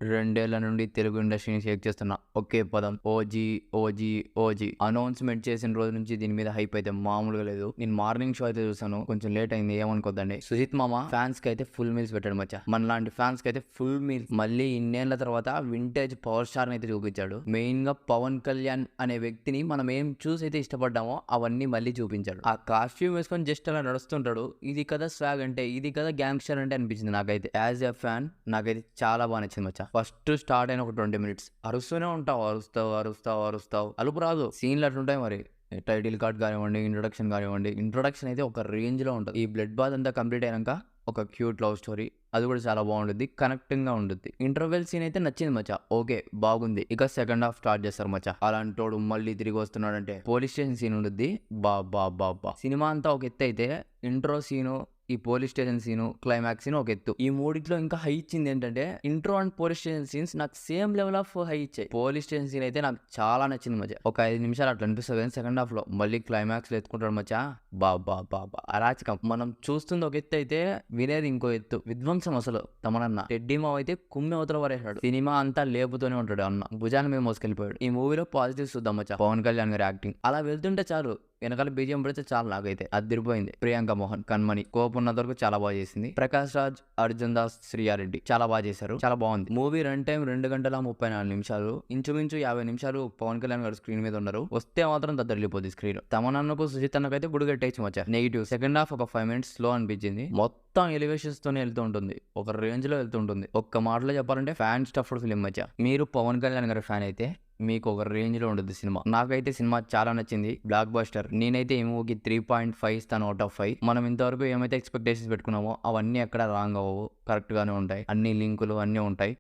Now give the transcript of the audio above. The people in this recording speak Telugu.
రెండేళ్ల నుండి తెలుగు ఇండస్ట్రీని షేక్ చేస్తున్న ఒకే పదం ఓజీ ఓజీ ఓజీ. అనౌన్స్మెంట్ చేసిన రోజు నుంచి దీని మీద హైప్ అయితే మామూలుగా లేదు. నేను మార్నింగ్ షో అయితే చూసాను, కొంచెం లేట్ అయింది, ఏమనుకోద్దండి. సుజిత్ మామ ఫ్యాన్స్ కి అయితే ఫుల్ మీల్స్ పెట్టాడు మచ్చా. మన లాంటి ఫ్యాన్స్ కి అయితే ఫుల్ మీల్స్. మళ్ళీ ఇన్నేళ్ల తర్వాత వింటేజ్ పవర్ స్టార్ అయితే చూపించాడు. మెయిన్ గా పవన్ కళ్యాణ్ అనే వ్యక్తిని మనం ఏం చూసి అయితే ఇష్టపడ్డామో అవన్నీ మళ్ళీ చూపించాడు. ఆ కాస్ట్యూమ్ వేసుకొని జస్ట్ అలా నడుస్తుంటాడు. ఇది కదా స్వాగ్ అంటే, ఇది కదా గ్యాంగ్స్టర్ అంటే అనిపించింది నాకైతే. యాజ్ ఎ ఫ్యాన్ నాకైతే చాలా బాగా నచ్చింది మచ్చా. ఫస్ట్ స్టార్ట్ అయిన ఒక 20 minutes అరుస్తూనే ఉంటావు, అరుస్తావు అలుపు రాదు. సీన్లు అట్లుంటాయి మరి. టైటిల్ కార్డ్ కానివ్వండి, ఇంట్రొడక్షన్ అయితే ఒక రేంజ్ లో ఉంటుంది. ఈ బ్లడ్ బాత్ అంతా కంప్లీట్ అయినాక ఒక క్యూట్ లవ్ స్టోరీ, అది కూడా చాలా బాగుంటుంది, కనెక్టింగ్ గా ఉంటుంది. ఇంటర్వెల్ సీన్ అయితే నచ్చింది మచ్చా, ఓకే బాగుంది. ఇక సెకండ్ హాఫ్ స్టార్ట్ చేస్తారు మచ్చా. అలాంటోడు మళ్ళీ తిరిగి వస్తున్నాడంటే పోలీస్ స్టేషన్ సీన్ ఉంటుంది. బా సినిమా అంతా ఒక ఎత్తు అయితే ఇంట్రో సీను, ఈ police station scene, climax scene ఒక ఎత్తు. ఈ మూడిట్లో ఇంకా హై ఇచ్చింది ఏంటంటే intro and police station scenes నాకు సేమ్ లెవెల్ ఆఫ్ హై ఇచ్చాయి. పోలీస్ స్టేషన్ సీన్ అయితే నాకు చాలా నచ్చింది మధ్య. ఒక 5 నిమిషాలు అట్లా అనిపిస్తుంది కానీ సెకండ్ హాఫ్ లో మళ్ళీ క్లైమాక్స్ లో ఎత్తుకుంటాడు మచ్చా. బా అరాచకం. మనం చూస్తుంది ఒక ఎత్తు అయితే వినేది ఇంకో ఎత్తు. విధ్వంసం అసలు. తమనన్న టెడ్డీమావ్ అయితే కుమ్మి అవతల పడేశాడు. సినిమా అంతా లేపుతూనే ఉంటాడు అన్న, భుజాన్ని మేము మోసుకెళ్ళిపోయాడు. ఈ మూవీలో పాజిటివ్ చూద్దాం మచ్చా. పవన్ కళ్యాణ్ గారి యాక్టింగ్ అలా వెళ్తుంటే చాలు, వెనకాల బీజియం పడితే చాలా నాకైతే అదిరిపోయింది. ప్రియాంక మోహన్ కన్మణి కోపం ఉన్నంత వరకు చాలా బాగా చేసింది. ప్రకాష్ రాజ్, అర్జున్ దాస్, శ్రీయారెడ్డి చాలా బాగా చేశారు, చాలా బాగుంది. మూవీ రన్ టైం 2 గంటల 34 నిమిషాలు. ఇంచుమించు 50 నిమిషాలు పవన్ కళ్యాణ్ గారు స్క్రీన్ మీద ఉన్నారు. వస్తే మాత్రం దద్దరిల్లిపోతుంది స్క్రీన్. తమనన్నకు సుజిత్ అన్నకైతే గుడిగట్టేయచ్చు మచ్చా. నెగిటివ్ సెకండ్ హాఫ్ ఒక 5 minutes స్లో అనిపించింది. మొత్తం ఎలివేషన్స్ తోనే వెళ్తూ ఉంటుంది, ఒక రేంజ్ లో వెళ్తుంటుంది. ఒక్క మాటలో చెప్పాలంటే ఫ్యాన్ స్టఫ్డ్ ఫిలిం మచ్చా. మీరు పవన్ కళ్యాణ్ గారి ఫ్యాన్ అయితే మీకు ఒక రేంజ్ లో ఉంటుంది సినిమా. నాకైతే సినిమా చాలా నచ్చింది, బ్లాక్ బస్టర్. నేనైతే ఈ మూవీకి 3.5 ఇస్తాను అవుట్ ఆఫ్ 5. మనం ఇంతవరకు ఏమైతే ఎక్స్పెక్టేషన్స్ పెట్టుకున్నామో అవన్నీ ఎక్కడ రాంగ్ అవ్వవు, కరెక్ట్ గానే ఉంటాయి. అన్ని లింకులు అన్నీ ఉంటాయి.